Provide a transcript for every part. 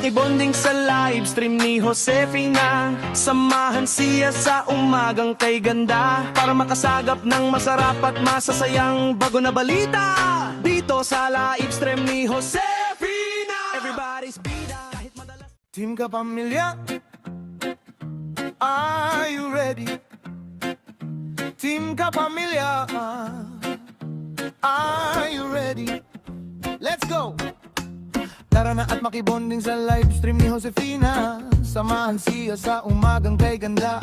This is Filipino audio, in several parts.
makibonding sa live stream ni Josefina. Samahan siya sa umagang kay ganda, para makasagap ng masarap at masasayang bago na balita. Dito sa live stream ni Josefina, everybody's bida kahit madalas. Team Kapamilya, are you ready? Team Kapamilya, are you ready? Let's go! Tara na at makibonding sa live stream ni Josefina. Samahan siya sa umagang kay ganda,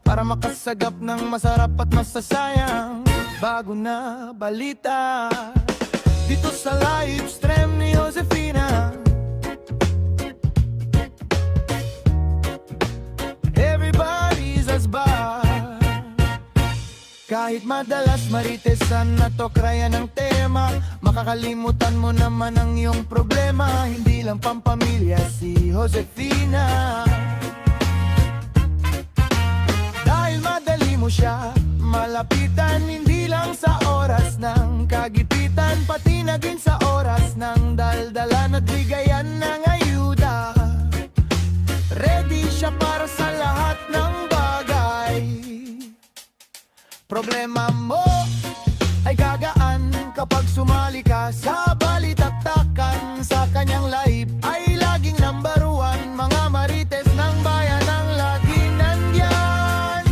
para makasagap ng masarap at masasayang bago na balita. Dito sa live stream ni Josefina, everybody's as bar. Kahit madalas maritesan at okrayan ng tema, makakalimutan mo naman ang iyong problema. Hindi lang pampamilya si Josefina, dahil madali mo siya malapitan. Hindi lang sa oras ng kagipitan, pati na din sa oras ng daldalan at bigayan ng ayuda. Ready siya para sa lahat ng bagay. Problema mo ay gagaan kapag sumali ka sa balitaktakan. Sa kanyang live ay laging number one, mga marites ng bayan ang lagi nandyan.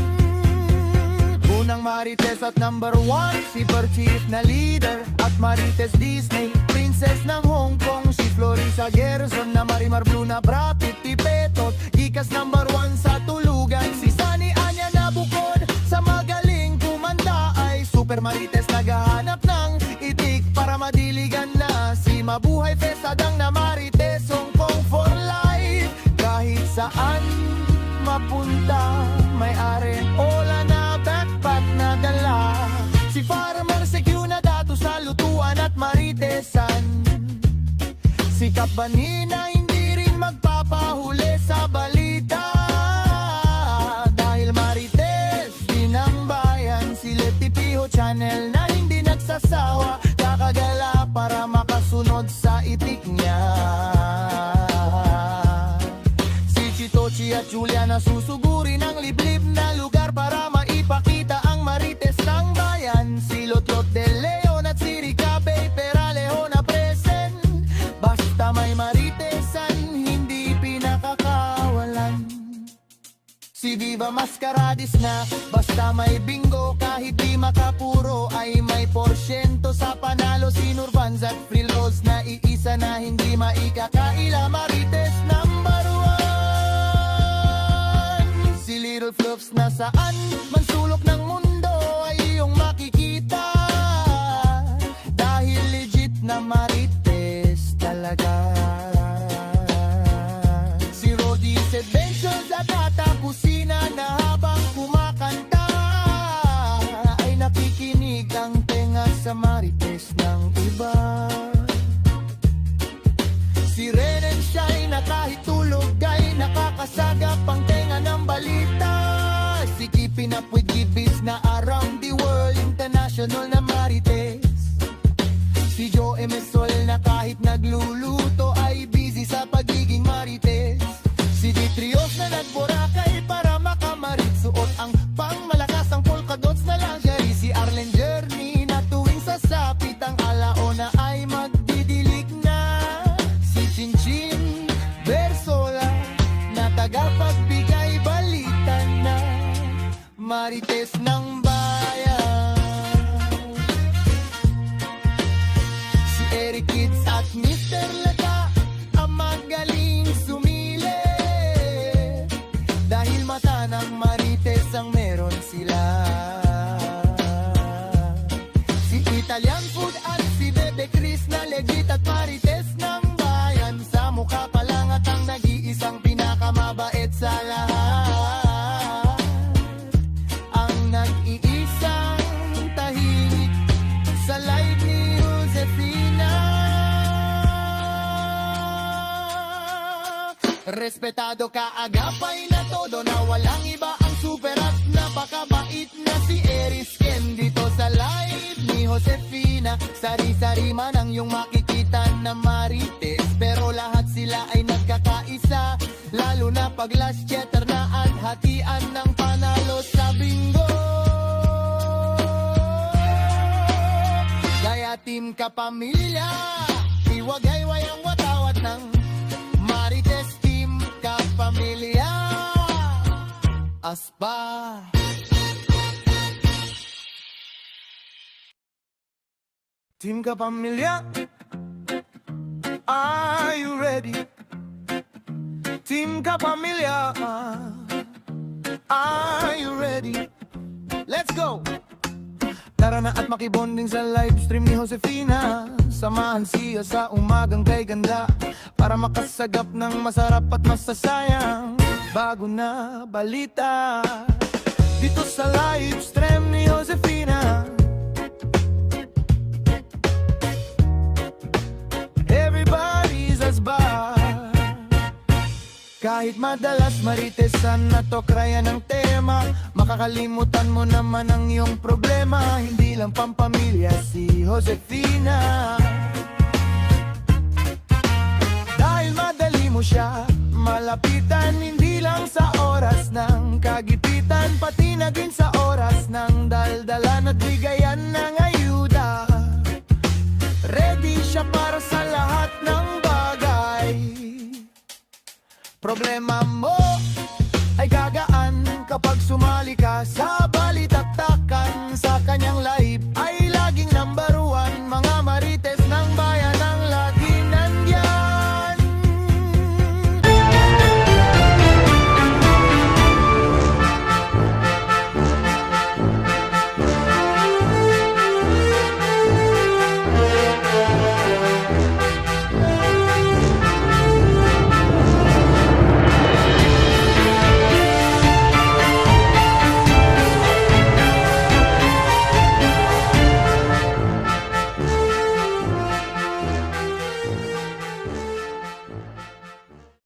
Unang marites at number one, si Chief na leader at marites Disney princess ng Hong Kong, si Florissa Gerson na Marimar Blue na Brapit Tipetot, Gikas number one sa tulugan, si Sunny Anya na bukod sa magaling kumanta ay super marites naghahanap ng itik para madiligan na, si Mabuhay Fesadang na marites Hong Kong for life. Kahit saan mapunta may are ola na backpack na dala, si Farmer Secure na dato sa lutuan at maritesan, si Kapani na hindi rin magpapahuli sa balita, dahil marites din ang bayan, si Lefty Piho Channel na hindi nagsasawa kakagala para makasunod sa itik niya, si Chitochi at Julia na susuguri ng liblib na lugar para maipakita ang marites ng bayan, si Lotlot de Leon at si Ricabe Peralejo na present. Basta may maritesan, hindi pinakakawalan, si Viva Mascaradis na basta may bingo, kahit di makapuro ay may porsyento sa panalo, si Nurvans at Frill Rose na iisa na hindi maikakaila, marites number one, si Little Fluffs na saan man sulok ng mundo ay iyong makikita, dahil legit na marites talaga, si Rody's Adventures at Tata Kusina na habang kumakanta ay nakikinig ang tenga sa marites ng iba, si Ren and Shine na kahit tulog ay nakakasagap ang tenga ng balita, si Keeping Up with Gibbies na around the world international na marites, si Joe Emesol na kahit nagluluto ay busy sa pagiging marites, si Ditrios na nagborakay para makamarit, suot ang pangmalakas ang polka dots na lingerie, si Arlen Journey na tuwing sasapit ang alaona ay magdidilig na, si Chinchin Versola na tagapagbigay balita na, marites ng bayan, si Eric Kids at Mr. Lata ang magaling sumili, dahil mata ng marites ang meron sila, si Italian Food at si Bebe Chris na legit at marites ng bayan, sa mukha pa lang at ang nag-iisang pinakamabait sa lahat, ang nag-iisang tahimik sa live ni Josefina, respetado kaagapay na todo, na walang iba ang super at napakabait na si Eris Ken. Dito sa live ni Josefina, sari-sari man ang iyong makikita na marites, pero lahat sila ay nagkakais kapag last cheddar na at hatian ng panalo sa bingo. Kaya team Kapamilya, iwagayway ang watawat ng Marites. Team Kapamilya, aspa. Team Kapamilya, are you ready? Team Kapamilya, are you ready? Let's go! Tara na at makibonding sa live stream ni Josefina. Samahan siya sa umagang kay ganda para makasagap ng masarap at masasayang bago na balita. Dito sa live stream ni Josefina, everybody's asba. Kahit madalas maritesan na to kraya ng tema, makakalimutan mo naman ang iyong problema. Hindi lang pampamilya si Josefina, dahil madali mo siya malapitan. Hindi lang sa oras ng kagipitan, pati na din sa oras ng daldalan at bigayan ng ayuda. Ready siya para sa lahat ng bagay. Problema mo ay gagaan kapag sumali ka sa balitaktakan sa kanyang live.